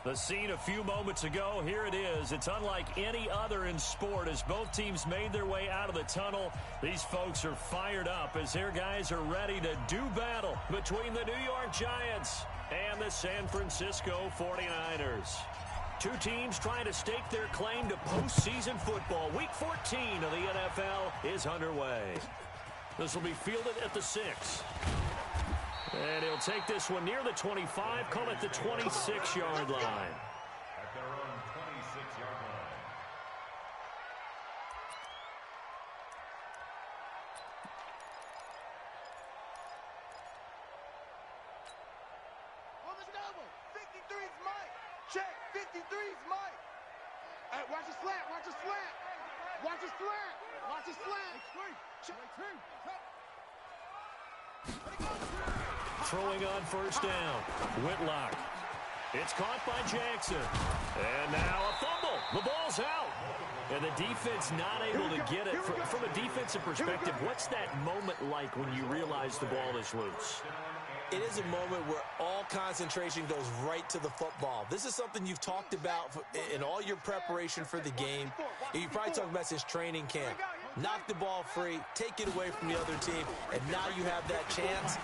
The scene a few moments ago, here it is. It's unlike any other in sport as both teams made their way out of the tunnel. These folks are fired up as their guys are ready to do battle between the New York Giants and the San Francisco 49ers. Two teams trying to stake their claim to postseason football. Week 14 of the NFL is underway. This will be fielded at the 6. And he'll take this one near the 25, call it the 26-yard line. At their own 26-yard line. On the double, 53's Mike. Check, 53's Mike. Hey, watch the slant, watch the slant. Watch the slant, watch the slant. Check. Throwing on first down. Whitlock. It's caught by Jackson. And now a fumble. The ball's out. And the defense not able to get it. From a defensive perspective, what's that moment like when you realize the ball is loose? It is a moment where all concentration goes right to the football. This is something you've talked about in all your preparation for the game. You probably talked about since training camp. Knock the ball free, take it away from the other team, and now you have that chance.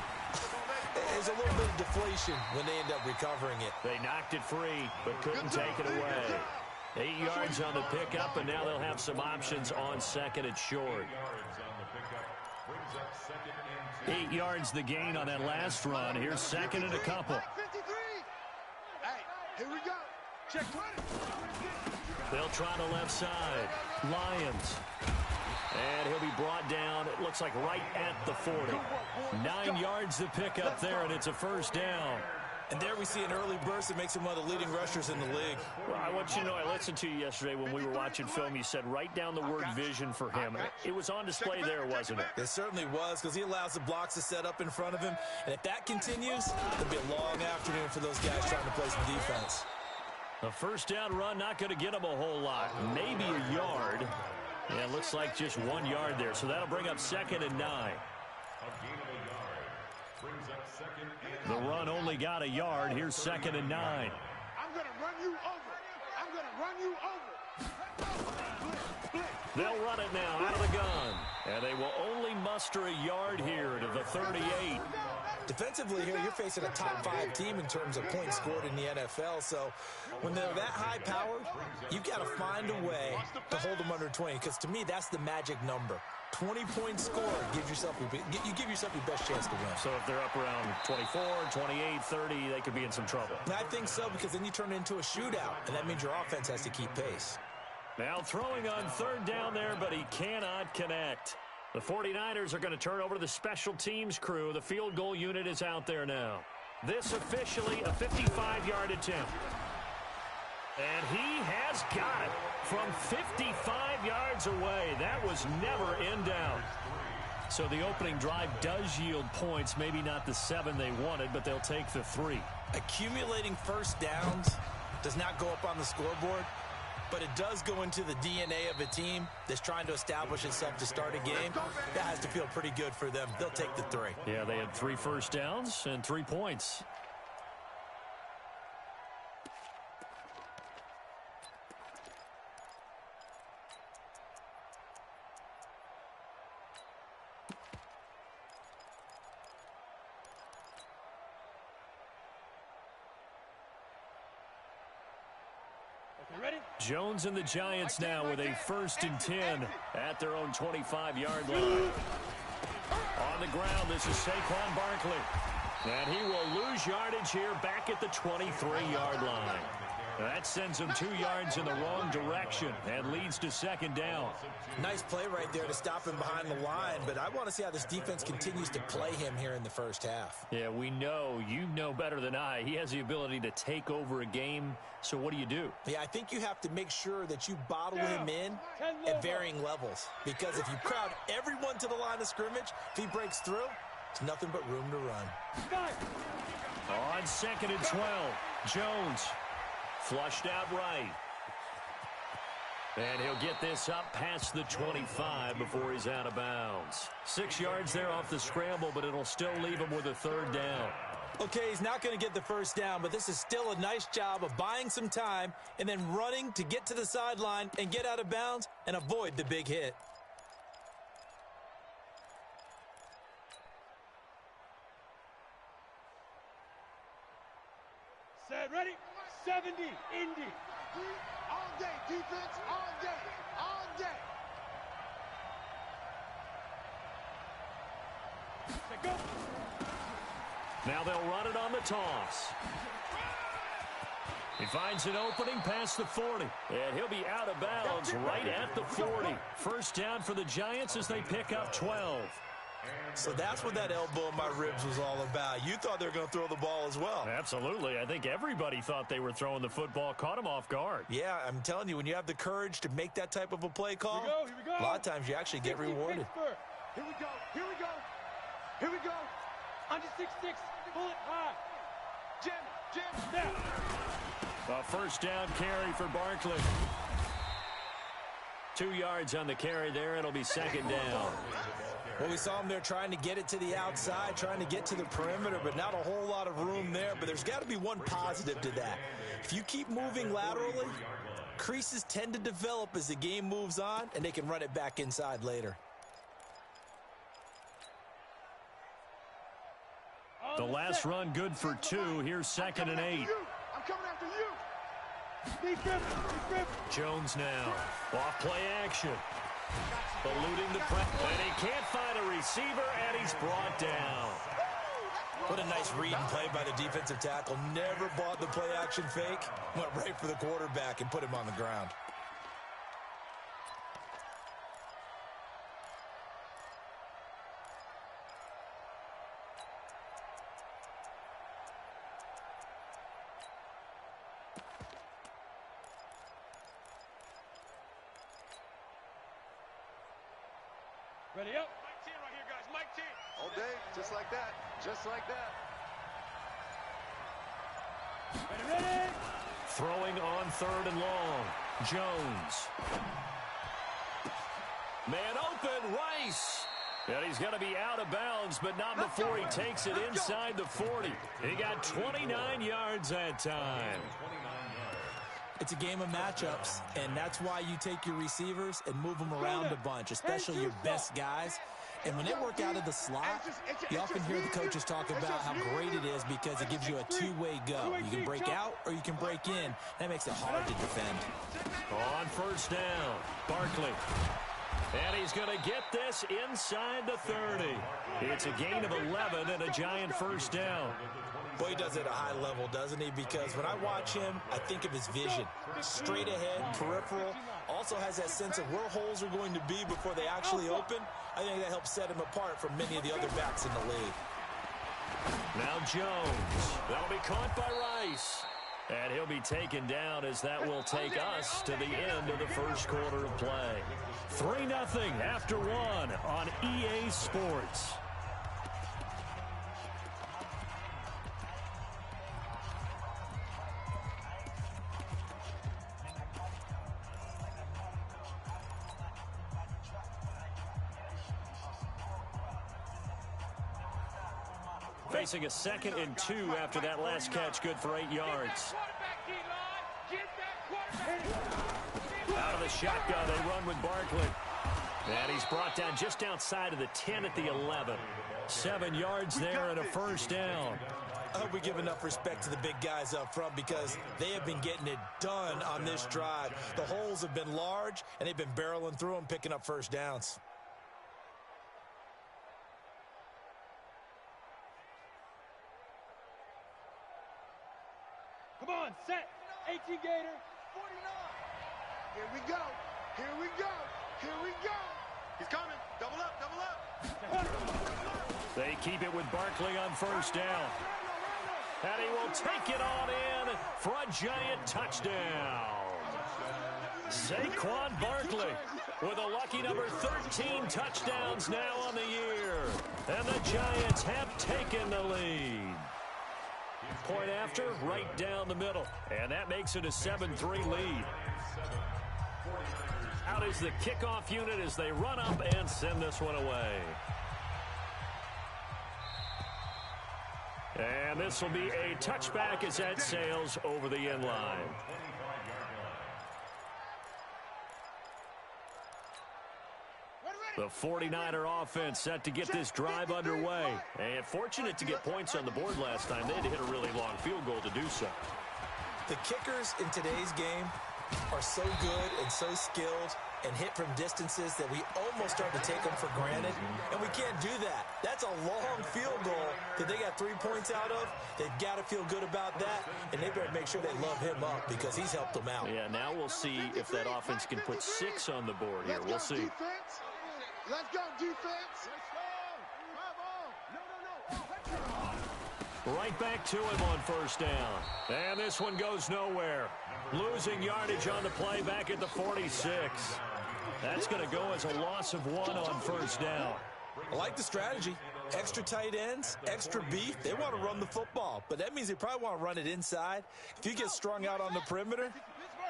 There's a little bit of deflation when they end up recovering it. They knocked it free, but couldn't take it away. 8 yards on the pickup, and now they'll have some options on second and short. 8 yards the gain on that last run. Here's second and a couple. 53. Hey, here we go. Check 20. They'll try the left side. Lions. And he'll be brought down, it looks like right at the 40. 9 yards to pick up there, and it's a first down. And there we see an early burst that makes him one of the leading rushers in the league. Well, I want you to know, I listened to you yesterday when we were watching film. You said write down the word vision for him. It was on display there, wasn't it? It certainly was, because he allows the blocks to set up in front of him. And if that continues, it'll be a long afternoon for those guys trying to play some defense. A first down run, not going to get him a whole lot. Maybe a yard. Yeah, it looks like just 1 yard there. So that'll bring up second and 9. The run only got a yard. Here's second and 9. I'm going to run you over. I'm going to run you over. They'll run it now out of the gun. And they will only muster a yard here to the 38. Defensively here, you're facing a top 5 team in terms of points scored in the NFL. So when they're that high-powered, you've got to find a way to hold them under 20. Because to me, that's the magic number. 20-point score gives yourself you give yourself your best chance to win. So if they're up around 24, 28, 30, they could be in some trouble. And I think so, because then you turn it into a shootout, and that means your offense has to keep pace. Now throwing on third down there, but he cannot connect. The 49ers are going to turn over to the special teams crew. The field goal unit is out there now. This officially a 55-yard attempt. And he has got it from 55 yards away. That was never in doubt. So the opening drive does yield points, maybe not the 7 they wanted, but they'll take the 3. Accumulating first downs does not go up on the scoreboard, but it does go into the DNA of a team that's trying to establish itself to start a game. That has to feel pretty good for them. They'll take the 3. Yeah, they had 3 first downs and 3 points. Jones and the Giants now with a 1st and 10 at their own 25-yard line. On the ground, this is Saquon Barkley. And he will lose yardage here back at the 23-yard line. That sends him 2 yards in the wrong direction and leads to second down. Nice play right there to stop him behind the line, but I want to see how this defense continues to play him here in the first half. Yeah, we know, you know better than I, he has the ability to take over a game, so what do? Yeah, I think you have to make sure that you bottle him in at varying levels, because if you crowd everyone to the line of scrimmage, if he breaks through, it's nothing but room to run. On second and 12, Jones. Flushed out right. And he'll get this up past the 25 before he's out of bounds. 6 yards there off the scramble, but it'll still leave him with a 3rd down. Okay, he's not going to get the first down, but this is still a nice job of buying some time and then running to get to the sideline and get out of bounds and avoid the big hit. Set, ready? 70, Indy. All day, defense, all day, all day. Set, go. Now they'll run it on the toss. He finds an opening past the 40, and he'll be out of bounds right at the 40. First down for the Giants as they pick up 12. So that's what that elbow in my ribs was all about. You thought they were going to throw the ball as well. Absolutely. I think everybody thought they were throwing the football, caught him off guard. Yeah, I'm telling you, when you have the courage to make that type of a play call, Here we go. a lot of times you actually get rewarded. Here we go, here we go, here we go. Under 6'6", pull it high. Jam, snap. A first down carry for Barkley. 2 yards on the carry there. It'll be second down. Well, we saw him there trying to get it to the outside, trying to get to the perimeter, but not a whole lot of room there. But there's got to be one positive to that. If you keep moving laterally, creases tend to develop as the game moves on, and they can run it back inside later. The last run good for 2. Here's second and 8. I'm coming after you. Jones now. Off play action. Eluding the press. And he can't find a receiver, and he's brought down. What a nice read and play by the defensive tackle. Never bought the play action fake. Went right for the quarterback and put him on the ground. Ready up. Mike 10 right here, guys. Mike 10. All day, just like that. Just like that. Ready. Throwing on 3rd and long. Jones. Man open, Rice. And he's going to be out of bounds, but not before he takes it inside the 40. He got 29 yards that time. It's a game of matchups, and that's why you take your receivers and move them around a bunch, especially your best guys. And when they work out of the slot, you often hear the coaches talk about how great it is because it gives you a two-way go. You can break out or you can break in. That makes it hard to defend. On first down, Barkley. And he's going to get this inside the 30. It's a gain of 11 and a Giant first down. Boy, he does it at a high level, doesn't he? Because when I watch him, I think of his vision. Straight ahead, peripheral. Also has that sense of where holes are going to be before they actually open. I think that helps set him apart from many of the other backs in the league. Now Jones. That'll be caught by Rice. And he'll be taken down as that will take us to the end of the first quarter of play. 3-0 after 1 on EA Sports. Facing a 2nd and 2 after that last catch, good for 8 yards. Out of the shotgun, they run with Barkley. And he's brought down just outside of the 10 at the 11. 7 yards there and a first down. I hope we give enough respect to the big guys up front because they have been getting it done on this drive. The holes have been large, and they've been barreling through them, picking up first downs. Come on, set. 18 Gator. 49. Here we go. Here we go. Here we go. He's coming. Double up, double up. They keep it with Barkley on first down. And he will take it on in for a Giant touchdown. Saquon Barkley with a lucky number 13 touchdowns now on the year. And the Giants have taken the lead. Point after, right down the middle. And that makes it a 7-3 lead. Out is the kickoff unit as they run up and send this one away. And this will be a touchback as that sails over the end line. The 49er offense set to get this drive underway. And fortunate to get points on the board last time. They had to hit a really long field goal to do so. The kickers in today's game are so good and so skilled and hit from distances that we almost start to take them for granted, and we can't do that. That's a long field goal that they got 3 points out of. They've got to feel good about that, and they better make sure they love him up because he's helped them out. Yeah, now we'll see if that offense can put 6 on the board here. We'll see. Defense. Let's go, defense. Right back to him on first down. And this one goes nowhere. Losing yardage on the play back at the 46. That's going to go as a loss of 1 on first down. I like the strategy. Extra tight ends, extra beef. They want to run the football, but that means they probably want to run it inside. If you get strung out on the perimeter,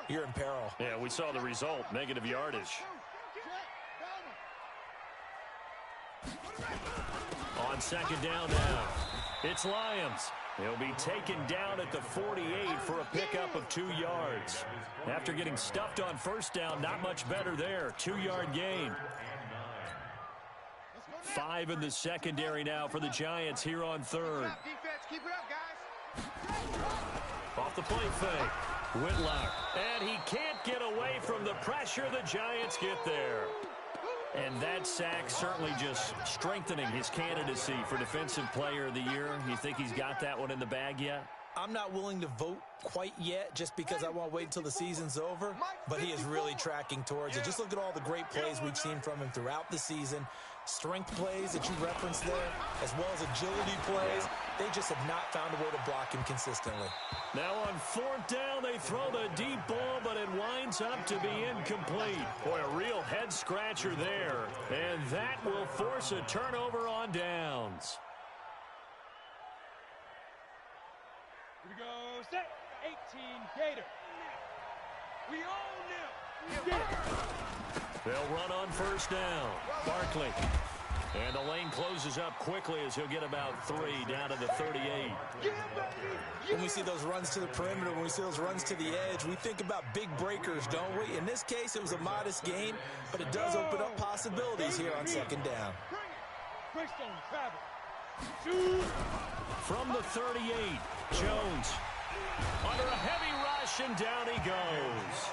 you're in peril. Yeah, we saw the result, negative yardage. On second down now, it's Lions. He'll be taken down at the 48 for a pickup of 2 yards. After getting stuffed on first down, not much better there. 2-yard gain. 5 in the secondary now for the Giants here on third. Keep it up, guys. Off the play fake, Whitlock. And he can't get away from the pressure. The Giants get there. And that sack certainly just strengthening his candidacy for Defensive Player of the Year. You think he's got that one in the bag yet? I'm not willing to vote quite yet just because I want to wait until the season's over, but he is really tracking towards it. Just look at all the great plays we've seen from him throughout the season. Strength plays that you referenced there, as well as agility plays. They just have not found a way to block him consistently. Now on fourth down, they throw the deep ball, but it winds up to be incomplete. Boy, a real head-scratcher there. And that will force a turnover on downs. Here we go, set, 18, Gator. We own them. They'll run on first down. Barkley. And the lane closes up quickly as he'll get about 3 down to the 38. When we see those runs to the perimeter, when we see those runs to the edge, we think about big breakers, don't we? In this case, it was a modest gain, but it does open up possibilities here on second down. From the 38, Jones. Under a heavy rush, and down he goes.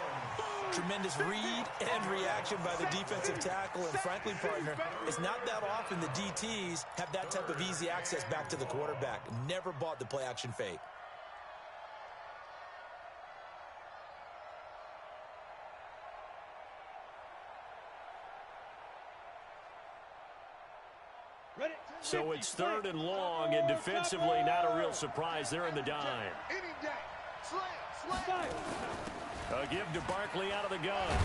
Tremendous read and reaction by the defensive tackle, and frankly, partner, it's not that often the DTs have that type of easy access back to the quarterback. Never bought the play-action fake. So it's 3rd and long, and defensively, not a real surprise. They're in the dime. A give to Barkley out of the gun.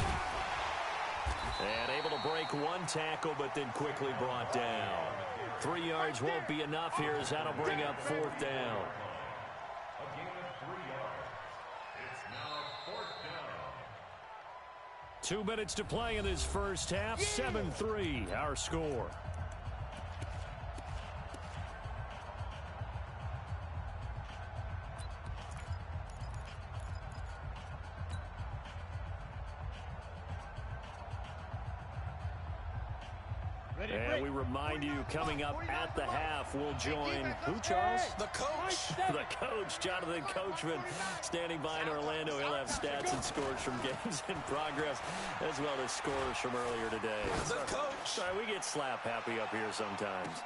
And able to break 1 tackle, but then quickly brought down. 3 yards won't be enough here, as that'll bring up 4th down. A gain of 3 yards. It's now 4th down. 2 minutes to play in this first half. 7-3, our score. And we remind you, coming up at the half, we'll join who, Charles? The coach. The coach, Jonathan Coachman, standing by in Orlando. He'll have stats and scores from games in progress, as well as scores from earlier today. The coach. Sorry, we get slap happy up here sometimes.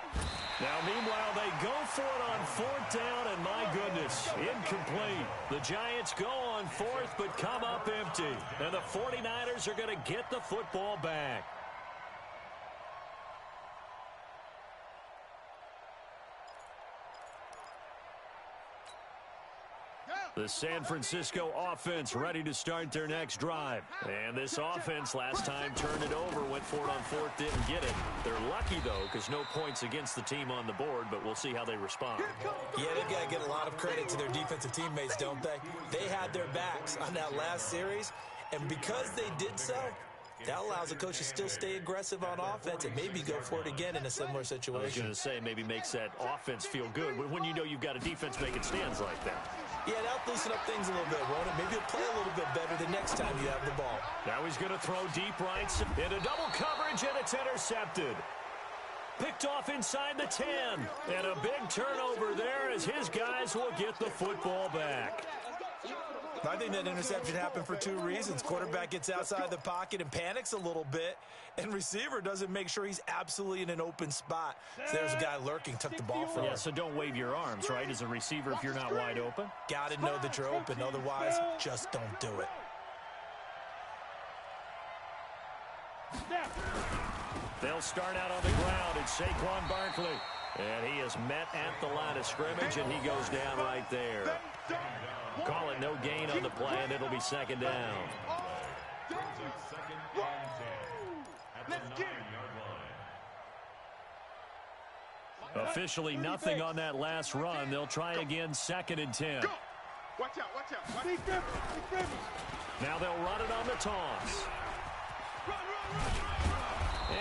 Now, meanwhile, they go for it on 4th down, and my goodness, incomplete. The Giants go on 4th, but come up empty. And the 49ers are going to get the football back. The San Francisco offense ready to start their next drive. And this offense last time turned it over, went for it on 4th, didn't get it. They're lucky, though, because no points against the team on the board, but we'll see how they respond. Yeah, they've got to get a lot of credit to their defensive teammates, don't they? They had their backs on that last series, and because they did so, That allows the coach to still stay aggressive on offense and maybe go for it again in a similar situation. I was going to say maybe makes that offense feel good when you know you've got a defense making stands like that. Yeah, that'll loosen up things a little bit, won't it? Maybe he'll play a little bit better the next time you have the ball. Now he's going to throw deep right into double coverage, and it's intercepted. Picked off inside the 10. And a big turnover there as his guys will get the football back. I think that interception happened for two reasons. Quarterback gets outside the pocket and panics a little bit, and receiver doesn't make sure he's absolutely in an open spot. So there's a guy lurking, took the ball from him. Yeah, so don't wave your arms, right, as a receiver if you're not wide open. Got to know that you're open. Otherwise, just don't do it. They'll start out on the ground. It's Saquon Barkley. And he is met at the line of scrimmage, and he goes down right there. Call it no gain on the play, and it'll be second down. Officially nothing on that last run. They'll try again, 2nd and 10. Watch out. Now they'll run it on the toss.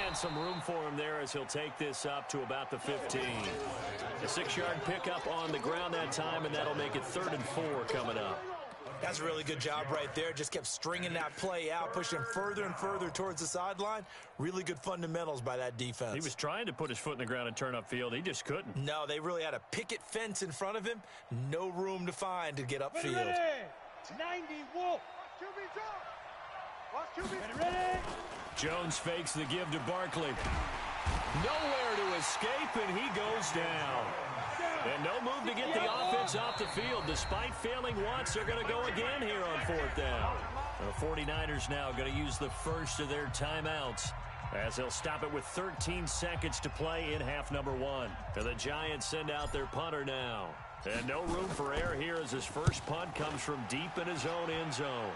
And some room for him there as he'll take this up to about the 15. A 6-yard pickup on the ground that time, and that'll make it 3rd and 4 coming up. That's a really good job right there. Just kept stringing that play out, pushing him further and further towards the sideline. Really good fundamentals by that defense. He was trying to put his foot in the ground and turn upfield. He just couldn't. No, they really had a picket fence in front of him. No room to find to get upfield. 90 Wolf. Ready. Jones fakes the give to Barkley. Nowhere to escape, and he goes down. And no move to get the offense off the field. Despite failing once, they're going to go again here on 4th down. The 49ers now going to use the first of their timeouts as they'll stop it with 13 seconds to play in half number 1. And the Giants send out their punter now. And no room for error here as his first punt comes from deep in his own end zone.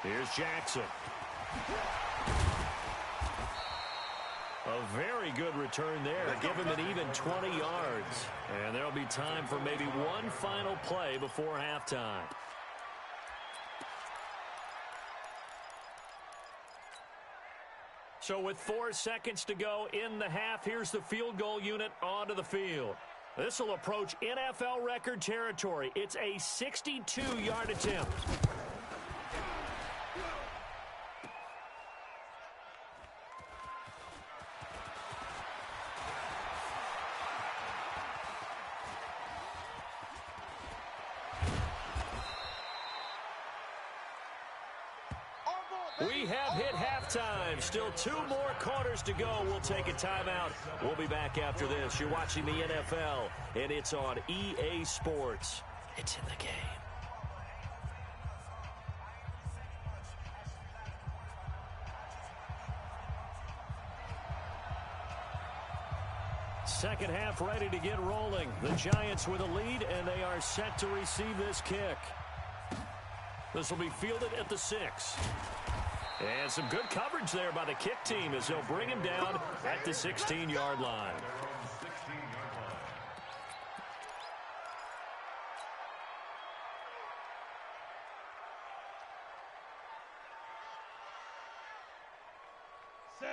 Here's Jackson. A very good return there. Give him an even 20 yards. And there'll be time for maybe one final play before halftime. So with 4 seconds to go in the half, here's the field goal unit onto the field. This will approach NFL record territory. It's a 62-yard attempt. We have hit halftime. Still 2 more quarters to go. We'll take a timeout. We'll be back after this. You're watching the NFL, and it's on EA Sports. It's in the game. Second half ready to get rolling. The Giants with a lead, and they are set to receive this kick. This will be fielded at the 6. And some good coverage there by the kick team as they'll bring him down at the 16-yard line.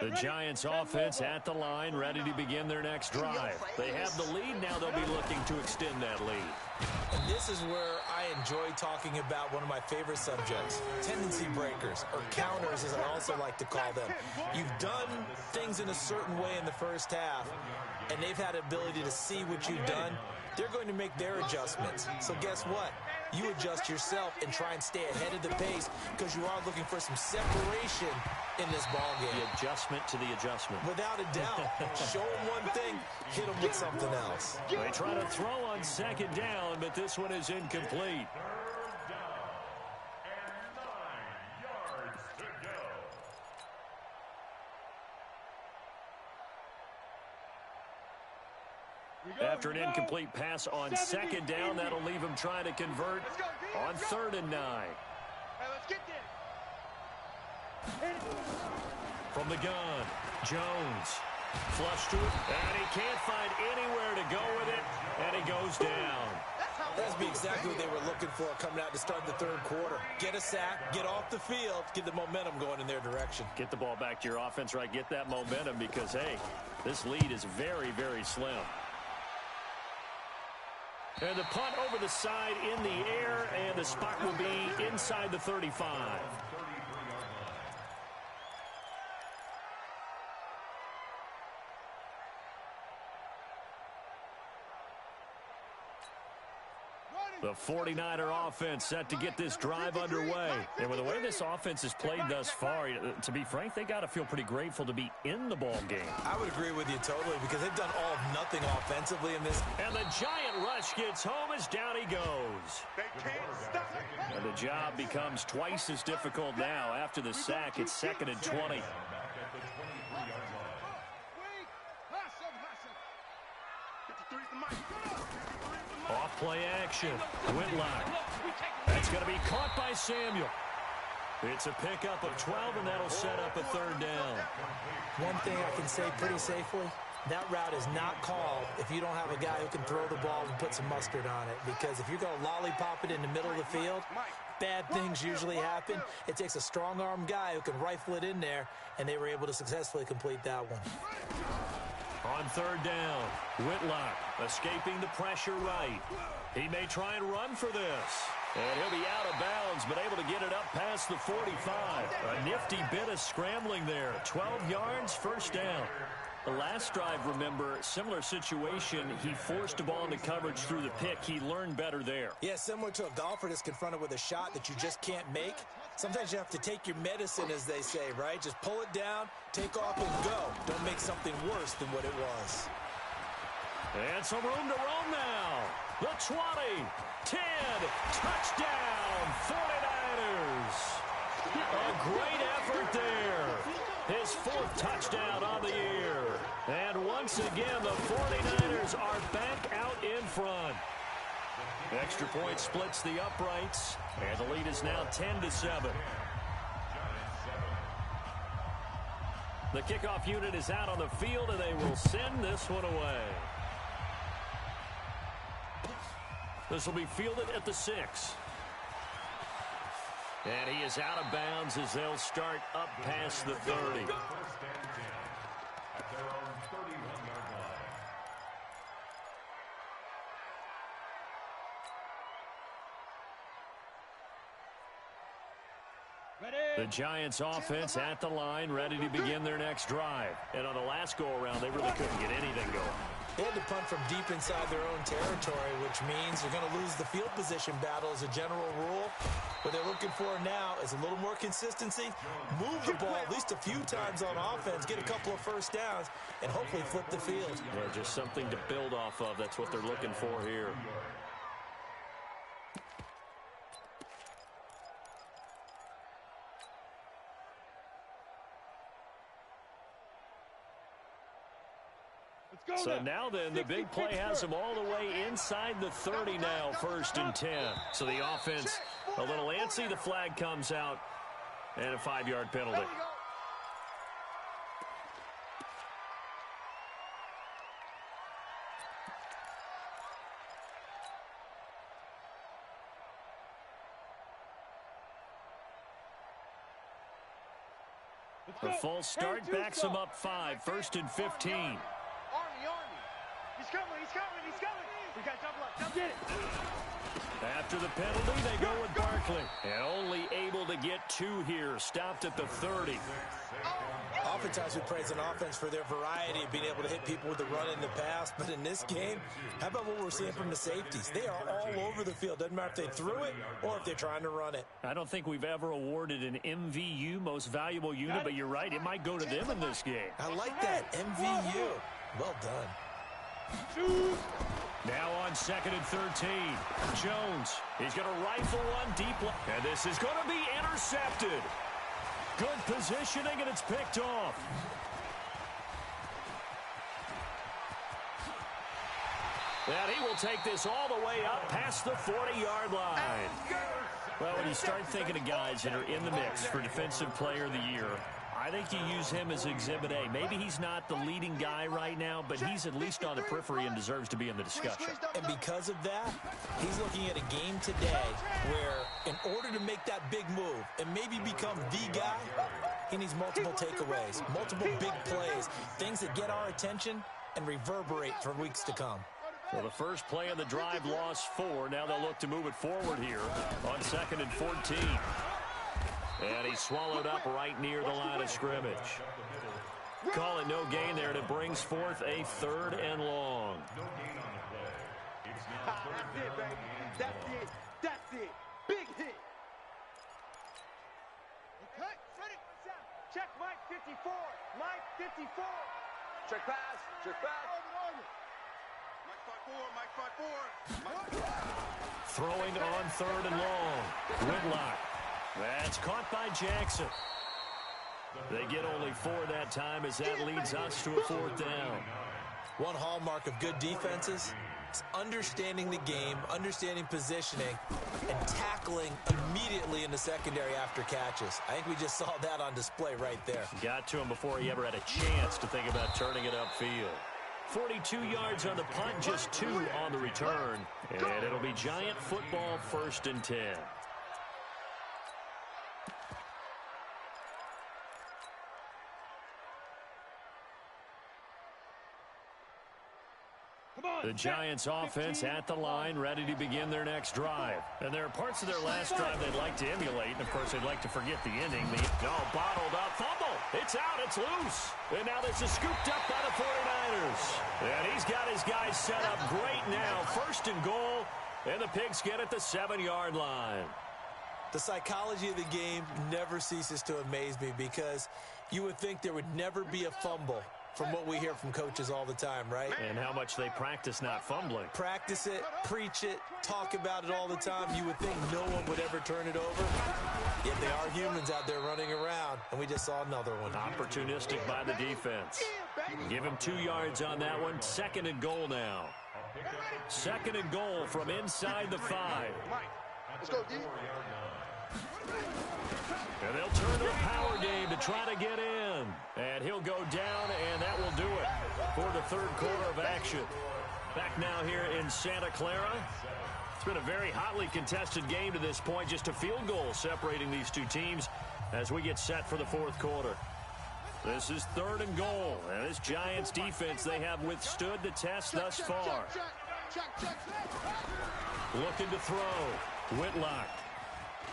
The Giants offense at the line, ready to begin their next drive. They have the lead. Now they'll be looking to extend that lead. And this is where I enjoy talking about one of my favorite subjects, tendency breakers, or counters as I also like to call them. You've done things in a certain way in the first half, and they've had the ability to see what you've done. They're going to make their adjustments. So guess what? You adjust yourself and try and stay ahead of the pace because you are looking for some separation in this ball game. The adjustment to the adjustment. Without a doubt. Show them one thing, hit them with something else. They try to throw on 2nd down, but this one is incomplete. After an incomplete pass on 2nd down, that'll leave him trying to convert on 3rd and 9. Let's get this. From the gun, Jones. Flush to it, and he can't find anywhere to go with it, and he goes down. That's exactly what they were looking for coming out to start the third quarter. Get a sack, get off the field, get the momentum going in their direction. Get the ball back to your offense, right? Get that momentum because, hey, this lead is very, very slim. And the punt over the side in the air, and the spot will be inside the 35. The 49er offense set to get this drive underway. And with the way this offense has played thus far, to be frank, they got to feel pretty grateful to be in the ball game. I would agree with you totally because they've done all of nothing offensively in this. And the giant rush gets home as down he goes. And the job becomes twice as difficult now. After the sack, it's 2nd and 20. Off play action. Whitlock. That's going to be caught by Samuel. It's a pickup of 12, and that'll set up a 3rd down. One thing I can say pretty safely, that route is not called if you don't have a guy who can throw the ball and put some mustard on it. Because if you're going to lollipop it in the middle of the field, bad things usually happen. It takes a strong-arm guy who can rifle it in there, and they were able to successfully complete that one. On 3rd down, Whitlock escaping the pressure right. He may try and run for this. And he'll be out of bounds, but able to get it up past the 45. A nifty bit of scrambling there. 12 yards, 1st down. The last drive, remember, similar situation. He forced a ball into coverage through the pick. He learned better there. Yeah, similar to a golfer that's confronted with a shot that you just can't make. Sometimes you have to take your medicine, as they say, right? Just pull it down, take off, and go. Don't make something worse than what it was. And some room to roam now. The 20, 10, touchdown, 49ers. A great effort there. His 4th touchdown on the year. And once again, the 49ers are back out in front. Extra point splits the uprights, and the lead is now 10-7. The kickoff unit is out on the field, and they will send this one away. This will be fielded at the 6. And he is out of bounds as they'll start up past the 30. At their own 31-yard line. The Giants offense at the line, ready to begin their next drive. And on the last go-around, they really couldn't get anything going. They had to punt from deep inside their own territory, which means they're going to lose the field position battle as a general rule. What they're looking for now is a little more consistency, move the ball at least a few times on offense, get a couple of 1st downs, and hopefully flip the field. Yeah, just something to build off of. That's what they're looking for here. So now then, the big play has them all the way inside the 30 now, 1st and 10. So the offense a little antsy. The flag comes out, and a 5-yard penalty. The false start backs them up 5, 1st and 15. Army. He's coming. We got double up. Get it. After the penalty, they go with Barkley. And only able to get 2 here. Stopped at the 30. Oftentimes we praise an offense for their variety of being able to hit people with the run in the pass. But in this game, how about what we're seeing from the safeties? They are all over the field. Doesn't matter if they threw it or if they're trying to run it. I don't think we've ever awarded an MVU, most valuable unit, but you're right. It might go to them in this game. I like that. MVU. Well done. Now on 2nd and 13. Jones. He's going to rifle one deep. And this is going to be intercepted. Good positioning, and it's picked off. And he will take this all the way up past the 40-yard line. Well, when you start thinking of guys that are in the mix for Defensive Player of the Year, I I think you use him as Exhibit A. Maybe he's not the leading guy right now, but he's at least on the periphery and deserves to be in the discussion. And because of that, he's looking at a game today where in order to make that big move and maybe become the guy, he needs multiple takeaways, multiple big plays, things that get our attention and reverberate for weeks to come. Well, the first play of the drive lost 4. Now they'll look to move it forward here on 2nd and 14. And he's swallowed up right near the line of scrimmage. Call it no gain there, and it brings forth a 3rd and long. That's it, baby. That's it. That's it. Big hit. Okay, ready. Check Mike 54. Mike 54. Check pass. Check pass. Mike 5-4. Mike 5-4. Throwing on 3rd and long. Whitlock. That's caught by Jackson. They get only 4 that time as that leads us to a 4th down. One hallmark of good defenses is understanding the game, understanding positioning, and tackling immediately in the secondary after catches. I think we just saw that on display right there. Got to him before he ever had a chance to think about turning it upfield. 42 yards on the punt, just 2 on the return. And it'll be Giant football 1st and 10. The Giants offense at the line, ready to begin their next drive. And there are parts of their last drive they'd like to emulate, and of course they'd like to forget the ending. Bottled up, fumble. It's out, it's loose. And now this is scooped up by the 49ers. And he's got his guys set up great now. 1st and goal, and the Pigs get at the 7-yard line. The psychology of the game never ceases to amaze me because you would think there would never be a fumble from what we hear from coaches all the time, right? And how much they practice not fumbling. Practice it, preach it, talk about it all the time. You would think no one would ever turn it over. Yet they are humans out there running around, and we just saw another one. Opportunistic by the defense. Give him 2 yards on that one. 2nd and goal now. 2nd and goal from inside the 5. Let's go, D. And they'll turn to a power game to try to get in. And he'll go down, and that will do it for the 3rd quarter of action. Back now here in Santa Clara. It's been a very hotly contested game to this point. Just a field goal separating these two teams as we get set for the 4th quarter. This is 3rd and goal. And this Giants defense, they have withstood the test thus far. Looking to throw. Whitlock.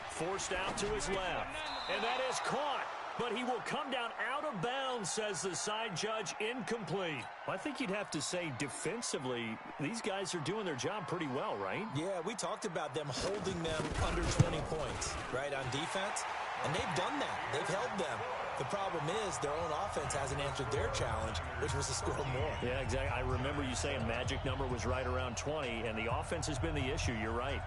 Forced out to his left. And that is caught. But he will come down out of bounds, says the side judge. Incomplete. I think you'd have to say defensively, these guys are doing their job pretty well, right? Yeah, we talked about them holding them under 20 points, right, on defense. And they've done that. They've held them. The problem is their own offense hasn't answered their challenge, which was to score more. Yeah, exactly. I remember you saying magic number was right around 20, and the offense has been the issue. You're right.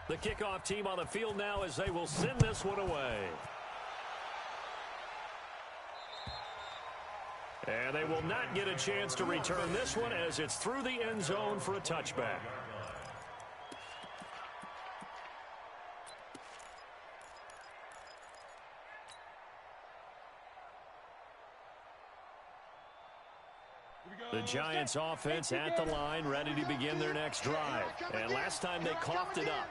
The kickoff team on the field now as they will send this one away. And they will not get a chance to return this one as it's through the end zone for a touchback. The Giants offense at the line, ready to begin their next drive. And last time they coughed it up,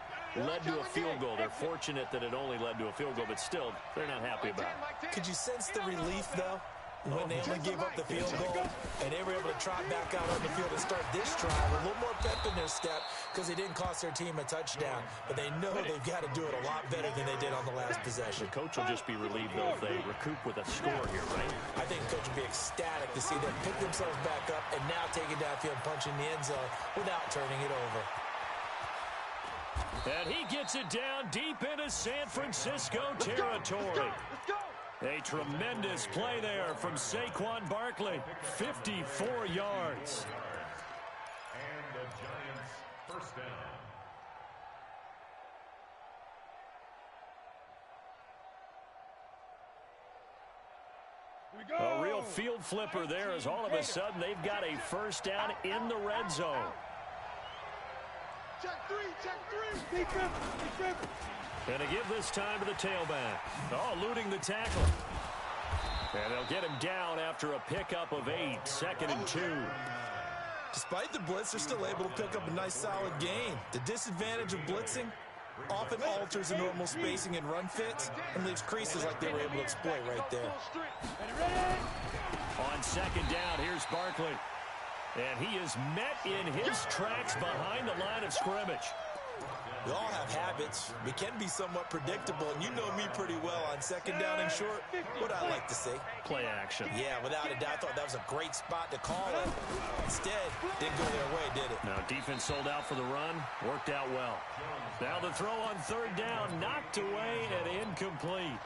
led to a field goal. They're fortunate that it only led to a field goal, but still, they're not happy about it. Could you sense the relief, though, when they only gave up the field goal and they were able to trot back out on the field and start this drive with a little more pep in their step because they didn't cost their team a touchdown, but they know they've got to do it a lot better than they did on the last possession. The coach will just be relieved, though, if they recoup with a score here, right? I think the coach will be ecstatic to see them pick themselves back up and now take it downfield, punching the end zone without turning it over. And he gets it down deep into San Francisco territory. A tremendous play there from Saquon Barkley. 54 yards. A real field flipper there as all of a sudden they've got a first down in the red zone. Check three. Big trip. And to give this time to the tailback. Oh, eluding the tackle. And they'll get him down after a pickup of 8, 2nd and 2. Despite the blitz, they're still able to pick up a nice solid gain. The disadvantage of blitzing often alters the normal spacing and run fits and leaves creases like they were able to exploit right there. On 2nd down, here's Barkley. And he is met in his tracks behind the line of scrimmage. We all have habits. We can be somewhat predictable, and you know me pretty well on 2nd down and short. What I like to say? Play action. Yeah, without a doubt, I thought that was a great spot to call it. Instead, didn't go their way, did it? Now, defense sold out for the run. Worked out well. Now the throw on 3rd down, knocked away and incomplete.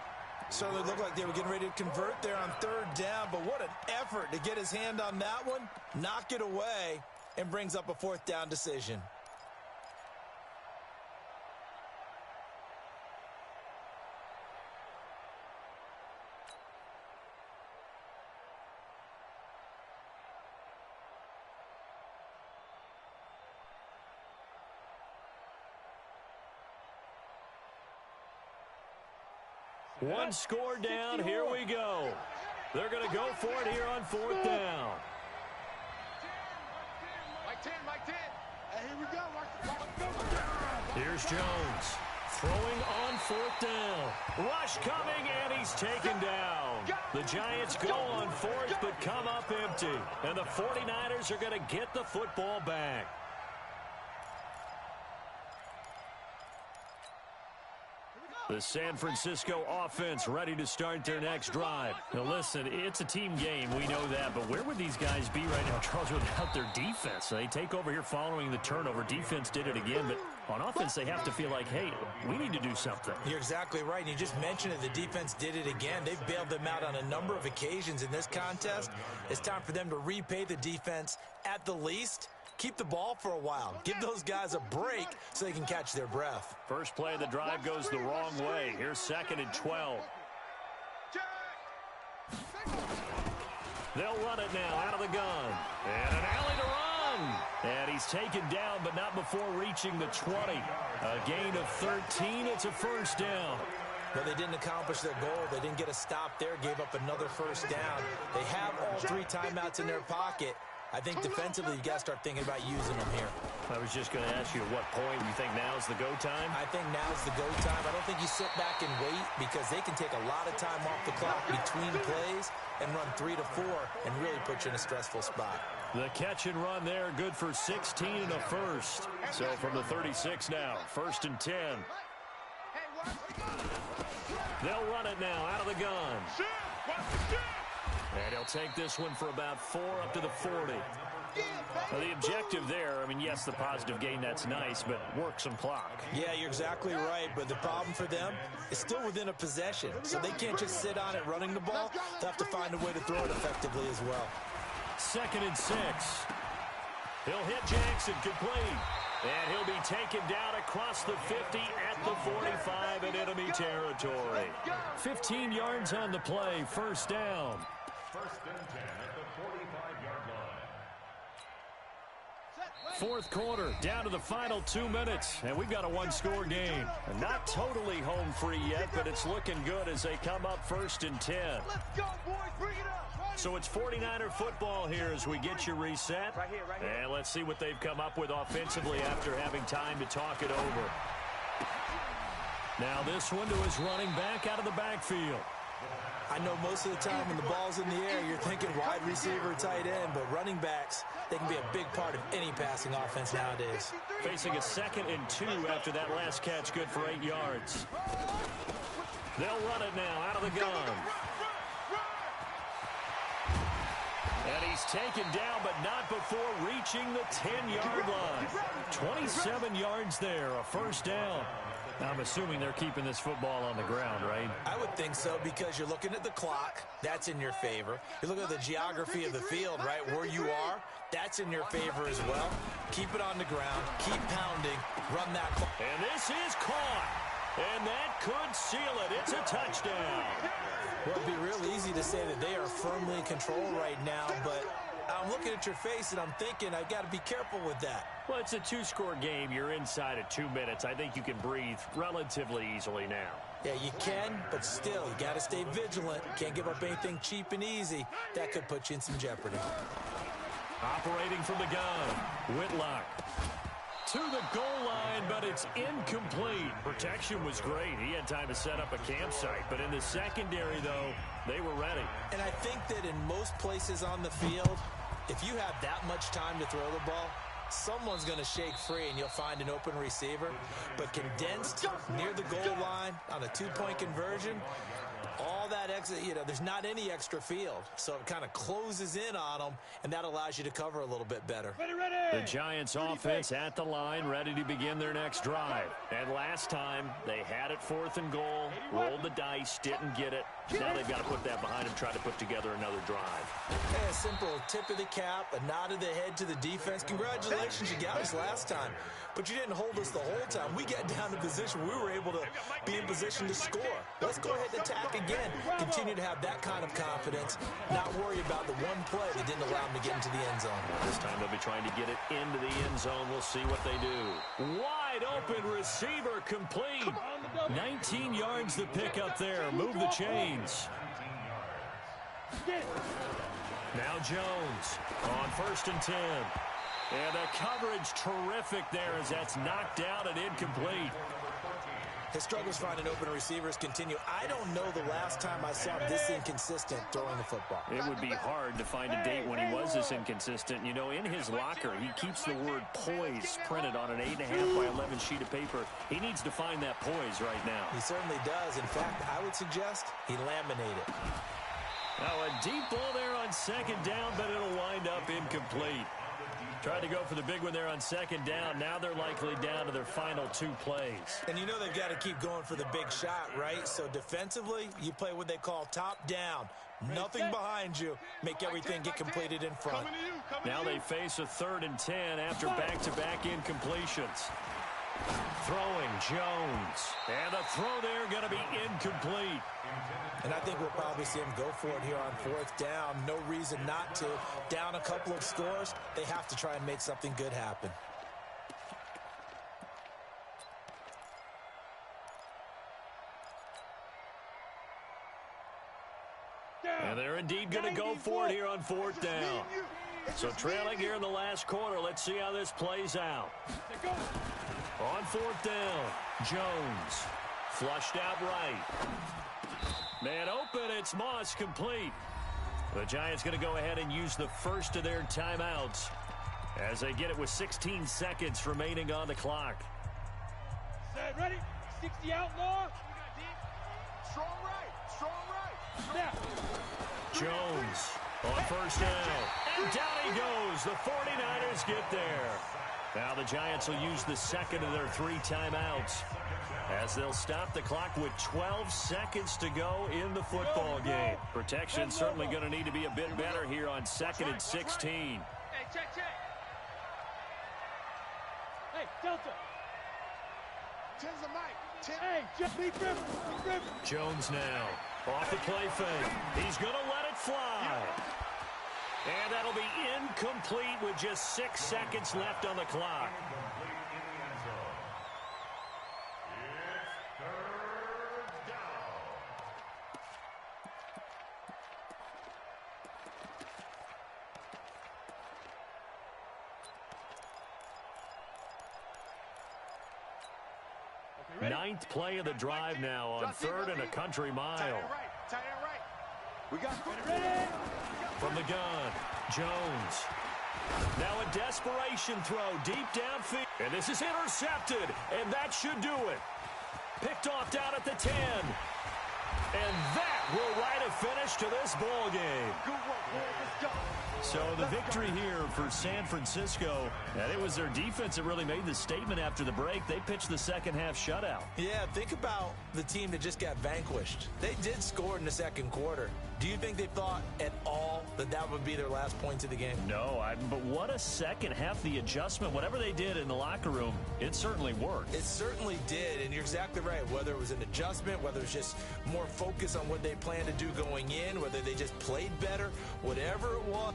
Certainly looked like they were getting ready to convert there on 3rd down, but what an effort to get his hand on that one, knock it away, and brings up a 4th down decision. One score down, here we go. They're going to go for it here on 4th down. Mike 10. Hey, here we go. Here's Jones throwing on 4th down. Rush coming, and he's taken down. The Giants go on 4th, but come up empty. And the 49ers are going to get the football back. The San Francisco offense ready to start their next drive. Now listen, it's a team game, we know that, but where would these guys be right now, Charles, without their defense? They take over here following the turnover. Defense did it again, but on offense they have to feel like, hey, we need to do something. You're exactly right, and you just mentioned it. The defense did it again. They've bailed them out on a number of occasions in this contest. It's time for them to repay the defense at the least. Keep the ball for a while. Give those guys a break so they can catch their breath. First play of the drive goes the wrong way. Here's 2nd and 12. They'll run it now out of the gun. And an alley to run. And he's taken down, but not before reaching the 20. A gain of 13. It's a first down. Well, they didn't accomplish their goal. They didn't get a stop there. Gave up another first down. They have all 3 timeouts in their pocket. I think defensively, you got to start thinking about using them here. I was just going to ask you at what point you think now's the go time? I think now's the go time. I don't think you sit back and wait because they can take a lot of time off the clock between plays and run 3 to 4 and really put you in a stressful spot. The catch and run there, good for 16 and a first. So from the 36 now, 1st and 10. They'll run it now out of the gun. And he'll take this one for about 4 up to the 40. Well, the objective there, I mean, yes, the positive gain, that's nice, but work some clock. Yeah, you're exactly right, but the problem for them is still within a possession, so they can't just sit on it running the ball. They'll have to find a way to throw it effectively as well. 2nd and 6. He'll hit Jackson, complete. And he'll be taken down across the 50 at the 45 in enemy territory. 15 yards on the play, first down. 1st and 10 at the 45-yard line. 4th quarter, down to the final 2 minutes, and we've got a 1-score game. Not totally home free yet, but it's looking good as they come up 1st and 10. Let's go, boys. Bring it up. So it's 49er football here as we get you reset. Right here. And let's see what they've come up with offensively after having time to talk it over. Now this one to his running back out of the backfield. I know most of the time when the ball's in the air, you're thinking wide receiver, tight end, but running backs, they can be a big part of any passing offense nowadays. Facing a 2nd and 2 after that last catch, good for 8 yards. They'll run it now out of the gun. And he's taken down, but not before reaching the 10-yard line. 27 yards there, a first down. I'm assuming they're keeping this football on the ground, right? I would think so because you're looking at the clock. That's in your favor. You look at the geography of the field, right, where you are. That's in your favor as well. Keep it on the ground. Keep pounding. Run that clock. And this is caught. And that could seal it. It's a touchdown. Well, it'd be real easy to say that they are firmly in control right now, but I'm looking at your face and I'm thinking I've got to be careful with that. Well, it's a two-score game. You're inside of 2 minutes. I think you can breathe relatively easily now. Yeah, you can, but still, you got to stay vigilant. Can't give up anything cheap and easy. That could put you in some jeopardy. Operating from the gun, Whitlock. To the goal line, but it's incomplete. Protection was great. He had time to set up a campsite, but in the secondary, though, they were ready. And I think that in most places on the field, if you have that much time to throw the ball, someone's going to shake free and you'll find an open receiver. But condensed near the goal line on a two-point conversion, all that extra, there's not any extra field. So it kind of closes in on them, and that allows you to cover a little bit better. The Giants offense at the line, ready to begin their next drive. And last time, they had it 4th and goal, rolled the dice, didn't get it. Now they've got to put that behind them, try to put together another drive. Hey, a simple tip of the cap, a nod of the head to the defense. Congratulations, you got us last time. But you didn't hold us the whole time. We got down to position. We were able to be in position to score. Let's go ahead and attack again. Continue to have that kind of confidence. Not worry about the one play that didn't allow them to get into the end zone. This time they'll be trying to get it into the end zone. We'll see what they do. Wide open receiver complete. 19 yards the pick up there. Move the chains. Now Jones on 1st and 10. And the coverage terrific there as that's knocked out and incomplete. His struggles finding open receivers continue. I don't know the last time I saw this inconsistent throwing the football. It would be hard to find a date when he was this inconsistent. In his locker, he keeps the word poise printed on an 8.5 by 11 sheet of paper. He needs to find that poise right now. He certainly does. In fact, I would suggest he laminate it. Now a deep ball there on 2nd down, but it'll wind up incomplete. Tried to go for the big one there on 2nd down. Now they're likely down to their final 2 plays. And they've got to keep going for the big shot, right? So defensively, you play what they call top down. Nothing behind you. Make everything get completed in front. Now they face a 3rd and 10 after back-to-back incompletions. Throwing Jones. And the throw there going to be incomplete. And I think we'll probably see him go for it here on 4th down. No reason not to. Down a couple of scores, they have to try and make something good happen. And they're indeed going to go for it here on 4th down. So trailing here in the last quarter. Let's see how this plays out. On 4th down, Jones. Flushed out right. Man open, it's Moss complete. The Giants going to go ahead and use the first of their timeouts as they get it with 16 seconds remaining on the clock. Set, ready? 60 outlaw. Strong right. Now. Jones on 1st down. And down he goes. The 49ers get there. Now the Giants will use the 2nd of their 3 timeouts as they'll stop the clock with 12 seconds to go in the football game. Protection certainly going to need to be a bit better here on 2nd and 16. Hey, check. Hey, Delta. 10's a mic. Hey, just be Griffin. Jones now off the play fake. He's going to let it fly. And that'll be incomplete with just 6 seconds left on the clock. Ninth play of the drive now on 3rd and a country mile. Tight end right. We got Ready? From the gun, Jones. Now a desperation throw deep downfield. And this is intercepted, and that should do it. Picked off down at the 10. And that will write a finish to this ball game. Good work, boys. Let's go. So the victory here for San Francisco, and it was their defense that really made the statement after the break. They pitched the second-half shutout. Yeah, think about the team that just got vanquished. They did score in the second quarter. Do you think they thought at all that that would be their last points of the game? No, but what a second half. The adjustment, whatever they did in the locker room, it certainly worked. It certainly did, and you're exactly right. Whether it was an adjustment, whether it was just more focus on what they planned to do going in, whether they just played better, whatever it was.